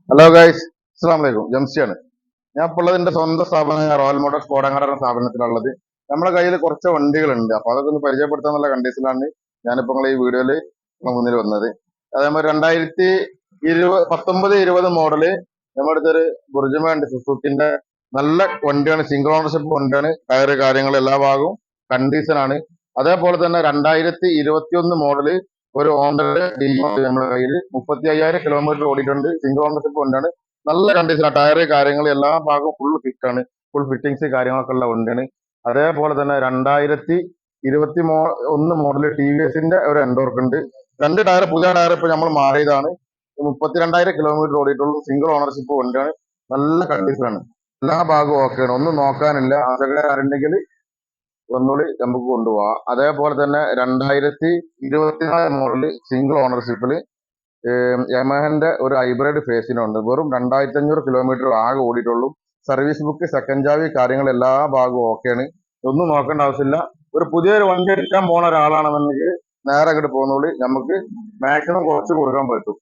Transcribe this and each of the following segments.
Hello guys, അസ്സാം വലൈക്കും. ജംസിയാണ്. ഞാൻ ഇപ്പോൾ ഉള്ളത് എന്റെ സ്വന്തം സ്ഥാപനമായ റോയൽ മോട്ടോർസ് കോടങ്ങാട് എന്ന സ്ഥാപനത്തിലുള്ളത്. നമ്മുടെ കയ്യിൽ കുറച്ച് വണ്ടികളുണ്ട്. അപ്പൊ അതൊക്കെ ഒന്ന് പരിചയപ്പെടുത്താന്നുള്ള കണ്ടീഷനിലാണ് ഞാനിപ്പോൾ നിങ്ങളെ ഈ വീഡിയോയിൽ മുന്നിൽ വന്നത്. അതേമാതിരി 2019-20 മോഡല് നമ്മുടെ അടുത്തൊരു ബുർജുമ ഉണ്ട്, സുസുക്കിന്റെ. നല്ല വണ്ടിയാണ്, സിംഗിൾ ഓണർഷിപ്പ് വണ്ടിയാണ്. ടയറ് കാര്യങ്ങൾ എല്ലാ ഭാഗവും കണ്ടീഷനാണ്. അതേപോലെ തന്നെ 2021 മോഡല് ഒരു ഹോണ്ടയുടെ നമ്മുടെ കയ്യിൽ 35,000 കിലോമീറ്റർ ഓടിയിട്ടുണ്ട്. സിംഗിൾ ഓണർഷിപ്പ് വണ്ടിയാണ്. നല്ല കണ്ടീഷനാണ്. ടയറ് കാര്യങ്ങൾ എല്ലാ ഭാഗവും ഫുൾ ഫിറ്റ് ആണ്. ഫുൾ ഫിറ്റിങ്സ് കാര്യങ്ങളൊക്കെ ഉള്ള വണ്ടിയാണ്. അതേപോലെ തന്നെ 2021 മോഡൽ ടി വി എസിന്റെ ഒരു എൻഡോർക്ക് ഉണ്ട്. രണ്ട് ടയർ, പുതിയ ടയർ ഇപ്പൊ നമ്മൾ മാറിയതാണ്. 32,000 കിലോമീറ്റർ ഓടിയിട്ടുള്ളൂ. സിംഗിൾ ഓണർഷിപ്പ് വണ്ടിയാണ്. നല്ല കണ്ടീഷനാണ്. എല്ലാ ഭാഗവും ഓക്കെയാണ്. ഒന്നും നോക്കാനില്ല. ആവശ്യക്കാരുണ്ടെങ്കിൽ ഒന്നുകൂടി നമുക്ക് കൊണ്ടുപോകാം. അതേപോലെ തന്നെ 2024 മോഡല് സിംഗിൾ ഓണർഷിപ്പിൽ യമഹന്റെ ഒരു ഹൈബ്രിഡ് ഫേസിനുണ്ട്. വെറും 2,500 കിലോമീറ്റർ ആകെ ഓടിയിട്ടുള്ളൂ. സർവീസ് ബുക്ക്, സെക്കൻഡ് ചാവി കാര്യങ്ങൾ എല്ലാ ഭാഗവും ഓക്കെയാണ്. ഒന്നും നോക്കേണ്ട ആവശ്യമില്ല. ഒരു പുതിയൊരു വണ്ടി എടുക്കാൻ പോണ ഒരാളാണെന്നുണ്ടെങ്കിൽ നേരെ അങ്ങോട്ട് പോകുന്നോളി, നമുക്ക് മാക്സിമം കുറച്ച് കൊടുക്കാൻ പറ്റും.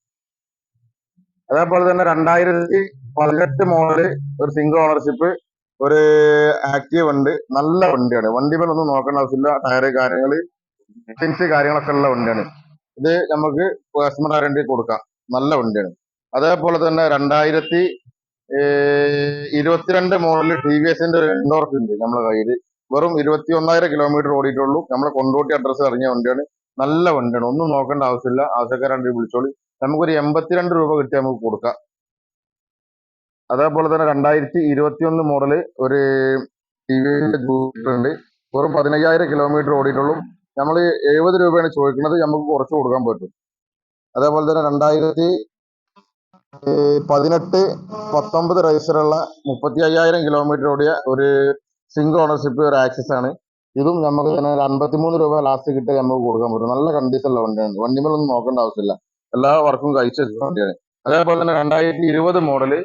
അതേപോലെ തന്നെ 2018 മോഡല് ഒരു സിംഗിൾ ഓണർഷിപ്പ് ഒരു ആക്റ്റീവ് ഉണ്ട്. നല്ല വണ്ടിയാണ്. വണ്ടി മേലെ ഒന്നും നോക്കേണ്ട ആവശ്യമില്ല. ടയറ് കാര്യങ്ങള്, ഫിറ്റിങ്സ് കാര്യങ്ങളൊക്കെ ഉള്ള വണ്ടിയാണ്. ഇത് നമുക്ക് കസ്റ്റമർ വാറണ്ടി കൊടുക്കാം. നല്ല വണ്ടിയാണ്. അതേപോലെ തന്നെ 2022 മോഡൽ ടി വി എസിന്റെ ഒരു എൻഡോർക്ക് ഉണ്ട് നമ്മളെ കയ്യിൽ. വെറും 21,000 കിലോമീറ്റർ ഓടിയിട്ടുള്ളൂ. നമ്മളെ കൊണ്ടോട്ടി അഡ്രസ്സ് ഇറങ്ങിയ വണ്ടിയാണ്. നല്ല വണ്ടിയാണ്. ഒന്നും നോക്കേണ്ട ആവശ്യമില്ല. ആവശ്യക്കാരാണ്ടി വിളിച്ചോളി. നമുക്കൊരു 82 രൂപ കിട്ടി നമുക്ക് കൊടുക്കാം. അതേപോലെ തന്നെ 2021 മോഡല് ഒരു ടി വി എസിന്റെ ജൂപ്പിറ്റർ ഉണ്ട്. വെറും 15,000 കിലോമീറ്റർ ഓടിയിട്ടുള്ളൂ. നമ്മൾ 70 രൂപയാണ് ചോദിക്കുന്നത്. നമുക്ക് കുറച്ച് കൊടുക്കാൻ പറ്റും. അതേപോലെ തന്നെ 2018-19 രജിസ്റ്ററുള്ള 35,000 കിലോമീറ്റർ ഓടിയ ഒരു സിംഗിൾ ഓണർഷിപ്പ് ഒരു ആക്സസ് ആണ്. ഇതും നമുക്ക് തന്നെ ഒരു 53 രൂപ ലാസ്റ്റ് കിട്ടിയാൽ നമുക്ക് കൊടുക്കാൻ പറ്റും. നല്ല കണ്ടീഷനുള്ള വണ്ടിയാണ്. വണ്ടിമേലൊന്നും നോക്കേണ്ട ആവശ്യമില്ല. എല്ലാ വർക്കും കഴിച്ച വണ്ടിയാണ്. അതേപോലെ തന്നെ 2020 മോഡല്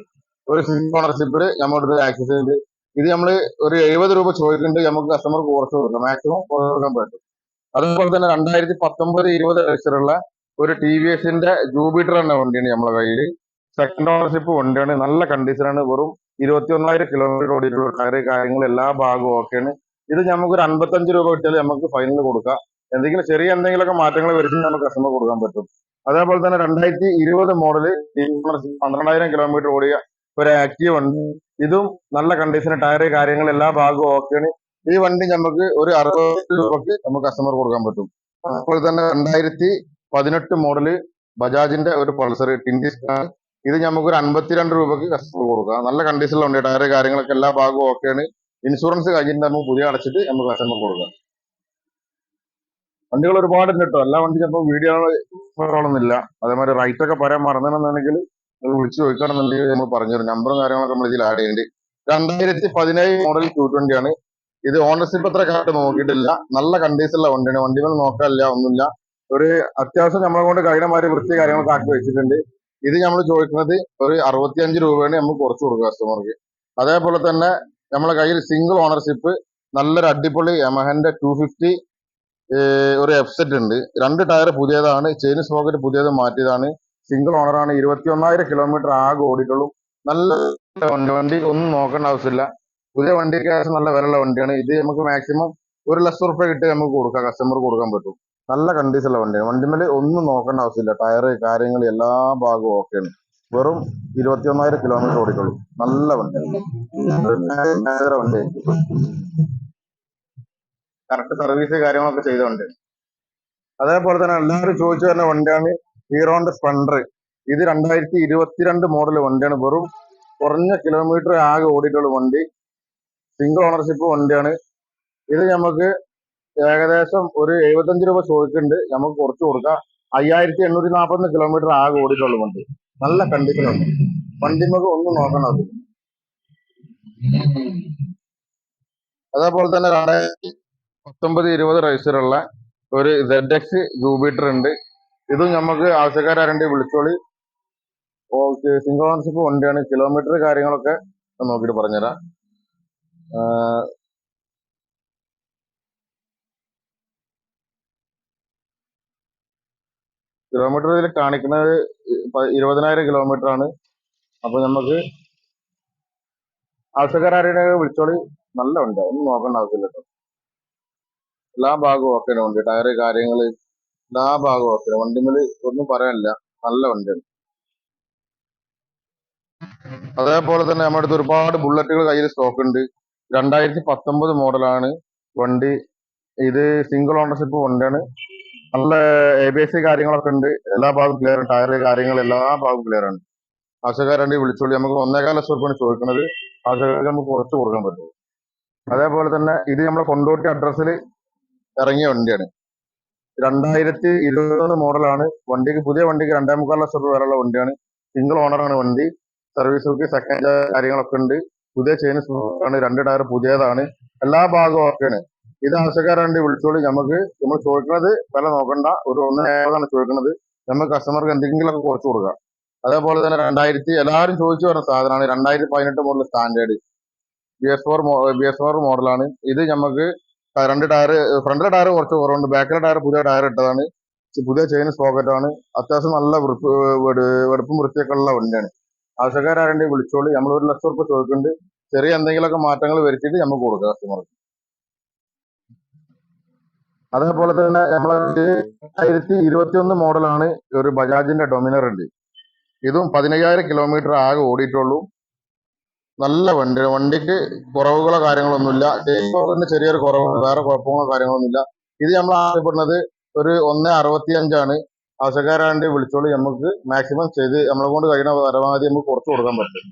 ഒരു സിംഗിൾ ഓണർഷിപ്പിൽ നമ്മുടെ ആക്സസ് ഉണ്ട്. ഇത് നമ്മൾ ഒരു 70 രൂപ ചോദിക്കുന്നുണ്ട്. നമുക്ക് കസ്റ്റമർക്ക് കുറച്ച് കൊടുക്കാം. മാക്സിമം കൊടുക്കാൻ പറ്റും. അതുപോലെ തന്നെ 2019-20 രജിസ്റ്ററുള്ള ഒരു ടി വി എസിന്റെ ജൂബിറ്റർ എന്ന വണ്ടിയാണ് നമ്മളെ കയ്യിൽ. സെക്കൻഡ് ഓണർഷിപ്പ് വണ്ടിയാണ്. നല്ല കണ്ടീഷനാണ്. വെറും 21,000 കിലോമീറ്റർ ഓടിയിട്ടുള്ള ടയറ് കാര്യങ്ങൾ എല്ലാ ഭാഗവും ഓക്കെയാണ്. ഇത് നമുക്ക് ഒരു 55 രൂപ കിട്ടിയാൽ നമുക്ക് ഫൈനൽ കൊടുക്കാം. എന്തെങ്കിലും ചെറിയ എന്തെങ്കിലുമൊക്കെ മാറ്റങ്ങൾ വരുത്തി നമുക്ക് കസ്റ്റമർ കൊടുക്കാൻ പറ്റും. അതേപോലെ തന്നെ 2020 മോഡല് 12,000 കിലോമീറ്റർ ഓടിയ ഒരു ആക്റ്റീവ് ഉണ്ട്. ഇതും നല്ല കണ്ടീഷൻ, ടയറ് കാര്യങ്ങൾ എല്ലാ ഭാഗവും ഓക്കെയാണ്. ഈ വണ്ടി നമുക്ക് ഒരു 60 രൂപക്ക് നമുക്ക് കസ്റ്റമർ കൊടുക്കാൻ പറ്റും. അതുപോലെ തന്നെ 2018 മോഡല് ബജാജിന്റെ ഒരു പൾസർ ടിൻഡിസ്റ്റാണ്. ഇത് നമുക്ക് ഒരു 52 രൂപക്ക് കസ്റ്റമർ കൊടുക്കാം. നല്ല കണ്ടീഷനിലുള്ള വണ്ടി. ടയറ് കാര്യങ്ങളൊക്കെ എല്ലാ ഭാഗവും ഓക്കെയാണ്. ഇൻഷുറൻസ് കഴിഞ്ഞിട്ട് നമുക്ക് പുതിയ അടച്ചിട്ട് നമുക്ക് കസ്റ്റമർ കൊടുക്കാം. വണ്ടികൾ ഒരുപാട് ഉണ്ട് കേട്ടോ. എല്ലാ വണ്ടിയും ചിലപ്പോൾ വീഡിയോ ഒന്നുമില്ല. അതേമാതിരി റൈറ്റ് ഒക്കെ പറയാൻ മറന്നിട്ടുണ്ടെങ്കിൽ നിങ്ങൾ വിളിച്ച് ചോദിക്കുകയാണെന്നുണ്ടെങ്കിൽ നമ്മൾ പറഞ്ഞുതരും. നമ്പറും കാര്യങ്ങളൊക്കെ നമ്മൾ ഇതിൽ ആഡ് ചെയ്യുന്നുണ്ട്. 2017 മോഡൽ 220 ആണ്. ഇത് ഓണർഷിപ്പ് എത്ര കാലത്ത് നോക്കിയിട്ടില്ല. നല്ല കണ്ടീഷനുള്ള വണ്ടിയാണ്. വണ്ടികൾ നോക്കാനില്ല, ഒന്നുമില്ല. ഒരു അത്യാവശ്യം നമ്മളെ കൊണ്ട് കഴിയുന്നമാതിരി വൃത്തി കാര്യങ്ങളൊക്കെ ആക്കി വെച്ചിട്ടുണ്ട്. ഇത് നമ്മൾ ചോദിക്കുന്നത് ഒരു 65 രൂപയാണ് നമുക്ക് കുറച്ച് കൊടുക്കുക കസ്റ്റമർക്ക്. അതേപോലെ തന്നെ നമ്മളെ കയ്യിൽ സിംഗിൾ ഓണർഷിപ്പ് നല്ലൊരു അടിപൊളി യമഹന്റെ 250 ഒരു എഫ്സെറ്റ് ഉണ്ട്. രണ്ട് ടയർ പുതിയതാണ്. ചെയിൻ സ്പോക്കറ്റ് പുതിയത് മാറ്റിയതാണ്. സിംഗിൾ ഓണറാണ്. 21,000 കിലോമീറ്റർ ആകെ ഓടിയിട്ടുള്ളൂ. നല്ല വണ്ടി ഒന്നും നോക്കേണ്ട ആവശ്യമില്ല. പുതിയ വണ്ടിക്ക് ഏകദേശം നല്ല വിലയുള്ള വണ്ടിയാണ്. ഇത് നമുക്ക് മാക്സിമം 1,00,000 റുപ്യ കിട്ടി നമുക്ക് കൊടുക്കാം, കസ്റ്റമർ കൊടുക്കാൻ പറ്റും. നല്ല കണ്ടീഷനുള്ള വണ്ടിയാണ്. വണ്ടിമേൽ ഒന്നും നോക്കേണ്ട ആവശ്യമില്ല. ടയറ് കാര്യങ്ങൾ എല്ലാ ഭാഗവും ഓക്കെയാണ്. വെറും 21,000 കിലോമീറ്റർ ഓടിയിട്ടുള്ളൂ. നല്ല വണ്ടിയാണ്. വണ്ടി കറക്റ്റ് സർവീസ് കാര്യങ്ങളൊക്കെ ചെയ്തോണ്ട്. അതേപോലെ തന്നെ എല്ലാവരും ചോദിച്ചു വരുന്ന വണ്ടിയാണ് ഹീറോന്റെ സ്പ്ലെൻഡർ. ഇത് 2022 മോഡൽ വണ്ടിയാണ്. വെറും കുറഞ്ഞ കിലോമീറ്റർ ആകെ ഓടിയിട്ടുള്ള വണ്ടി. സിംഗിൾ ഓണർഷിപ്പ് വണ്ടിയാണ്. ഇത് നമുക്ക് ഏകദേശം ഒരു 75 രൂപ ചോദിക്കുന്നുണ്ട്. നമുക്ക് കുറച്ച് കൊടുക്കാം. 5,840 കിലോമീറ്റർ ആകെ ഓടിയിട്ടുള്ള വണ്ടി. നല്ല കണ്ടീഷനുണ്ട്. വണ്ടി നമുക്ക് ഒന്നും നോക്കണം. അതേപോലെ തന്നെ 2019-20 രജിസ്റ്ററുള്ള ഒരു ZX ജൂബിറ്റർ ഉണ്ട്. ഇതും നമുക്ക് ആവശ്യക്കാരാരണ്ടി വിളിച്ചോളി. ഓക്കെ, സിംഗിൾ ഓണർഷിപ്പ് വണ്ടിയാണ്. കിലോമീറ്റർ കാര്യങ്ങളൊക്കെ നോക്കിയിട്ട് പറഞ്ഞുതരാം. കിലോമീറ്റർ ഇതിൽ കാണിക്കുന്നത് 20,000 കിലോമീറ്റർ ആണ്. അപ്പൊ നമുക്ക് ആവശ്യക്കാരെ വിളിച്ചോളി. നല്ല വണ്ടി, ഒന്നും നോക്കേണ്ട ആവശ്യമില്ല കേട്ടോ. എല്ലാ ഭാഗവും ഓക്കെ വണ്ടി, ടയറ് കാര്യങ്ങള് എല്ലാ ഭാഗവും ഓക്കെ. വണ്ടിമേല് ഒന്നും പറയാനില്ല, നല്ല വണ്ടിയാണ്. അതേപോലെ തന്നെ നമ്മുടെ അടുത്ത് ഒരുപാട് ബുള്ളറ്റുകൾ കയ്യിൽ സ്റ്റോക്ക് ഉണ്ട്. 2019 മോഡലാണ് വണ്ടി. ഇത് സിംഗിൾ ഓണർഷിപ്പ് വണ്ടിയാണ്. നല്ല ABS കാര്യങ്ങളൊക്കെ ഉണ്ട്. എല്ലാ ഭാഗവും ക്ലിയർ, ടയറ് കാര്യങ്ങൾ എല്ലാ ഭാഗവും ക്ലിയർ ആണ്. ആവശ്യക്കാരെ വിളിച്ചോളി. നമുക്ക് 1,400,000 ചോദിക്കുന്നത്. ആവശ്യക്കാർക്ക് നമുക്ക് കുറച്ച് കൊടുക്കാൻ പറ്റും. അതേപോലെ തന്നെ ഇത് നമ്മുടെ കൊണ്ടോട്ടി അഡ്രസ്സിൽ ഇറങ്ങിയ വണ്ടിയാണ്. 2021 മോഡലാണ്. വണ്ടിക്ക് പുതിയ വണ്ടിക്ക് 2,25,000 രൂപ വിലയുള്ള വണ്ടിയാണ്. സിംഗിൾ ഓണറാണ് വണ്ടി. സർവീസ് ബുക്ക്, സെക്കൻഡ് കാര്യങ്ങളൊക്കെ ഉണ്ട്. പുതിയ ചെയിൻ ആണ്, 2 ടയർ പുതിയതാണ്. എല്ലാ ഭാഗവും ഓക്കെയാണ്. ഇത് ആവശ്യക്കാരെ വിളിച്ചോളി. നമ്മൾ ചോദിക്കുന്നത് വില നോക്കണ്ട, ഒരു 1,70,000 ചോദിക്കുന്നത്. നമുക്ക് കസ്റ്റമർക്ക് എന്തെങ്കിലുമൊക്കെ കുറച്ച് കൊടുക്കാം. അതേപോലെ തന്നെ എല്ലാവരും ചോദിച്ചു വരുന്ന സാധനമാണ് 2018 മോഡൽ സ്റ്റാൻഡേർഡ് BS4 മോഡലാണ്. ഇത് നമുക്ക് 2 ടയർ, ഫ്രണ്ടിലെ ടയർ കുറച്ച് കുറവുണ്ട്, ബാക്കിലെ ടയർ പുതിയ ടയർ ഇട്ടതാണ്. പുതിയ ചെയിൻ സ്പോക്കറ്റ് ആണ്. അത്യാവശ്യം നല്ല വെടുപ്പും വൃത്തിയൊക്കെ ഉള്ള വണ്ടിയാണ്. ആവശ്യക്കാരെ വിളിച്ചോളി. നമ്മൾ 1,00,000 രൂപ ചോദിക്കുന്നുണ്ട്. ചെറിയ എന്തെങ്കിലുമൊക്കെ മാറ്റങ്ങൾ വരുത്തിയിട്ട് നമുക്ക് കൊടുക്കാം കസ്റ്റമർക്ക്. അതേപോലെ തന്നെ നമ്മളെ 2021 മോഡലാണ് ഒരു ബജാജിന്റെ ഡൊമിനർ ഉണ്ട്. ഇതും 15,000 കിലോമീറ്റർ ആകെ ഓടിയിട്ടുള്ളൂ. നല്ല വണ്ടി, വണ്ടിക്ക് കുറവുകളോ കാര്യങ്ങളൊന്നുമില്ല. ടേക്ക് ചെറിയൊരു കുറവ്, വേറെ കുഴപ്പങ്ങളോ കാര്യങ്ങളൊന്നുമില്ല. ഇത് നമ്മൾ ആവശ്യപ്പെടുന്നത് ഒരു 1,65 ആവശ്യക്കാരാണ്ട് വിളിച്ചോളി. നമുക്ക് മാക്സിമം ചെയ്ത് നമ്മളെ കൊണ്ട് കഴിയുന്ന പരമാവധി നമുക്ക് കുറച്ച് കൊടുക്കാൻ പറ്റും.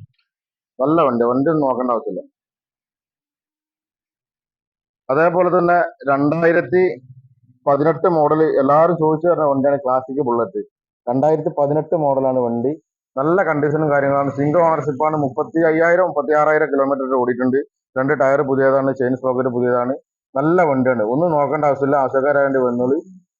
നല്ല വണ്ടി ഒന്നും നോക്കേണ്ട ആവശ്യമില്ല. അതേപോലെ തന്നെ 2018 മോഡൽ എല്ലാവരും ചോദിച്ചു വരുന്ന വണ്ടിയാണ് ക്ലാസിക് ബുള്ളറ്റ്. 2018 മോഡലാണ് വണ്ടി. നല്ല കണ്ടീഷനും കാര്യങ്ങളാണ്. സിംഗിൾ ഓണർഷിപ്പാണ്. 35,000 36,000 കിലോമീറ്റർ ഓടിയിട്ടുണ്ട്. 2 ടയർ പുതിയതാണ്, ചെയിൻ സ്പോക്കറ്റ് പുതിയതാണ്. നല്ല വണ്ടിയാണ്, ഒന്നും നോക്കേണ്ട ആവശ്യമില്ല. ആവശ്യക്കാരായിട്ട് വന്നോളി,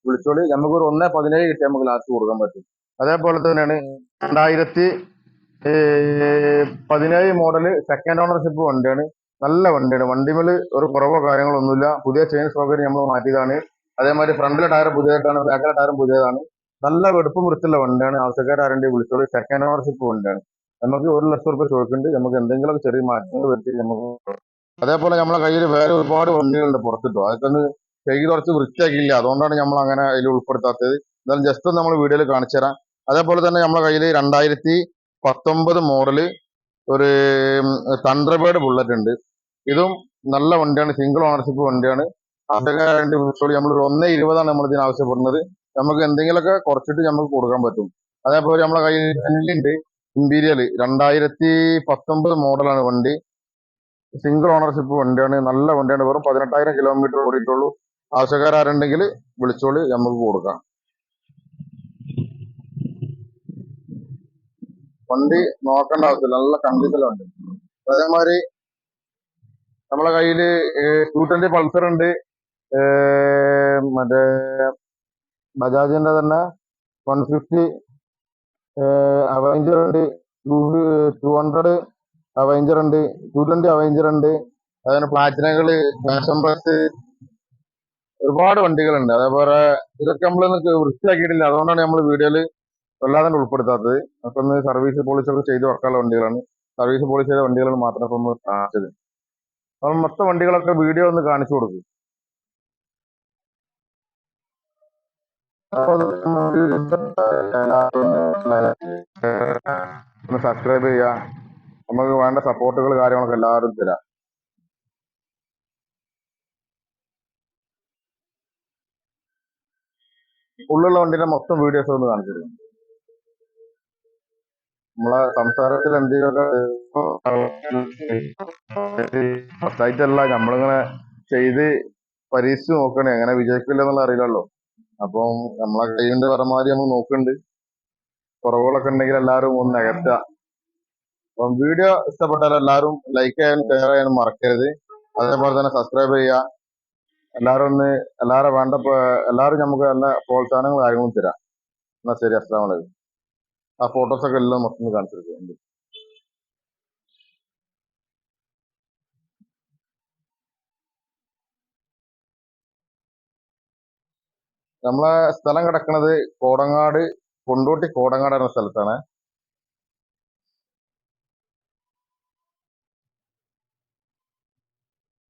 വിളിച്ചോളി. നമുക്കൊരു 1,17 കിട്ടി നമുക്ക് ലാസ്റ്റ് കൊടുക്കാൻ പറ്റും. അതേപോലെ തന്നെയാണ് 2017 മോഡല് സെക്കൻഡ് ഓണർഷിപ്പ് വണ്ടിയാണ്. നല്ല വണ്ടിയാണ്. വണ്ടിമേൽ ഒരു കുറവോ കാര്യങ്ങളോ ഒന്നുമില്ല. പുതിയ ചെയിൻ സ്പോക്കറ്റ് നമ്മൾ മാറ്റിയതാണ്. അതേമാതിരി ഫ്രണ്ടിലെ ടയർ പുതിയതായിട്ടാണ്, ബാക്കിലെ ടയറും പുതിയതാണ്. നല്ല വെടുപ്പും വൃത്തിയുള്ള വണ്ടിയാണ്. ആവശ്യക്കാരെ വിളിച്ചോളൂ. സെക്കൻഡ് ഓണർഷിപ്പ് വണ്ടിയാണ്. നമുക്ക് 1,00,000 രൂപ ചോദിക്കുന്നുണ്ട്. നമുക്ക് എന്തെങ്കിലുമൊക്കെ ചെറിയ മാറ്റങ്ങൾ വരുത്തി നമുക്ക്. അതേപോലെ നമ്മളെ കയ്യിൽ വേറെ ഒരുപാട് വണ്ടികളുണ്ട് പുറത്തിട്ടോ. അതൊക്കെ ഒന്ന് കൈ കുറച്ച് വൃത്തിയാക്കിയില്ല, അതുകൊണ്ടാണ് നമ്മൾ അങ്ങനെ അതിൽ ഉൾപ്പെടുത്താത്തത്. എന്നാലും ജസ്റ്റ് നമ്മൾ വീഡിയോയിൽ കാണിച്ചു തരാം. അതേപോലെ തന്നെ നമ്മളെ കയ്യിൽ 2019 മോഡല് ഒരു തണ്ടർബേർഡ് ബുള്ളറ്റ് ഉണ്ട്. ഇതും നല്ല വണ്ടിയാണ്, സിംഗിൾ ഓണർഷിപ്പ് വണ്ടിയാണ്. ആവശ്യക്കാരായിട്ട് വിളിച്ചോളി. നമ്മളൊരു 1,20 നമ്മൾ ഇതിന് ആവശ്യപ്പെടുന്നത്. നമുക്ക് എന്തെങ്കിലുമൊക്കെ കുറച്ചിട്ട് നമുക്ക് കൊടുക്കാൻ പറ്റും. അതേപോലെ നമ്മളെ കയ്യിൽ ഉണ്ട് ഇമ്പീരിയൽ 2019 മോഡലാണ് വണ്ടി. സിംഗിൾ ഓണർഷിപ്പ് വണ്ടിയാണ്, നല്ല വണ്ടിയാണ്. വെറും 18,000 കിലോമീറ്റർ ഓടിയിട്ടുള്ളൂ. ആവശ്യക്കാരുണ്ടെങ്കിൽ വിളിച്ചോളി, നമുക്ക് കൊടുക്കാം. വണ്ടി നോക്കേണ്ട ആവശ്യമില്ല, നല്ല കണ്ടീഷനിലുണ്ട്. അതേമാതിരി നമ്മളെ കയ്യില് 220 പൾസർ ഉണ്ട്. മറ്റേ ബജാജിന്റെ തന്നെ 150 അവഞ്ചർ ഉണ്ട്. 200 അവഞ്ചർ ഉണ്ട്. 220 അവഞ്ചർ ഉണ്ട്. അതുപോലെ പ്ലാറ്റിനകള്, പാഷൻ പ്ലസ്, ഒരുപാട് വണ്ടികളുണ്ട്. അതേപോലെ ഇതൊക്കെ നമ്മളൊന്ന് വൃത്തിയാക്കിയിട്ടില്ല, അതുകൊണ്ടാണ് നമ്മൾ വീഡിയോയിൽ വല്ലാതെ ഉൾപ്പെടുത്താത്തത്. അപ്പൊ ഒന്ന് സർവീസ് പോളിസി ഒക്കെ ചെയ്ത് വെക്കാനുള്ള വണ്ടികളാണ്. സർവീസ് പോളിസി ചെയ്ത വണ്ടികളാണ് മാത്രം ഇപ്പൊ ഒന്ന് കാണിച്ചത്. അപ്പം മൊത്തം വണ്ടികളൊക്കെ വീഡിയോ ഒന്ന് കാണിച്ചു കൊടുക്കും. ഒന്ന് സബ്സ്ക്രൈബ് ചെയ്യുക. നമുക്ക് വേണ്ട സപ്പോർട്ടുകൾ കാര്യങ്ങളൊക്കെ എല്ലാവരും തരാം. ഉള്ളുള്ള വണ്ടിയുടെ മൊത്തം വീഡിയോസ് ഒന്ന് കാണിച്ചു തരും. നമ്മളെ സംസാരത്തിൽ എന്തെങ്കിലുമൊക്കെ ഫസ്റ്റായിട്ടല്ല, നമ്മളിങ്ങനെ ചെയ്ത് പരീക്ഷിച്ച് നോക്കണേ. എങ്ങനെ വിജയിക്കില്ല എന്നുള്ള അറിയില്ലല്ലോ. അപ്പം നമ്മളെ കഴിവിന്റെ പരമാവധി നമ്മൾ നോക്കുന്നുണ്ട്. കുറവുകളൊക്കെ ഉണ്ടെങ്കിൽ എല്ലാവരും ഒന്ന് നികത്തുക. അപ്പം വീഡിയോ ഇഷ്ടപ്പെട്ടാൽ എല്ലാവരും ലൈക്ക് ചെയ്യാനും ഷെയർ ചെയ്യാനും മറക്കരുത്. അതേപോലെ തന്നെ സബ്സ്ക്രൈബ് ചെയ്യുക. എല്ലാവരും എല്ലാവരും നമുക്ക് നല്ല പ്രോത്സാഹനങ്ങളും കാര്യങ്ങളും തരാം. എന്നാ ശരി, അസ്സലാമു അലൈക്കും. ആ ഫോട്ടോസൊക്കെ എല്ലാം മൊത്തം കാണിച്ചിരിക്കും. നമ്മളെ സ്ഥലം കിടക്കുന്നത് കൊണ്ടോട്ടി കോടങ്ങാട് എന്ന സ്ഥലത്താണ്.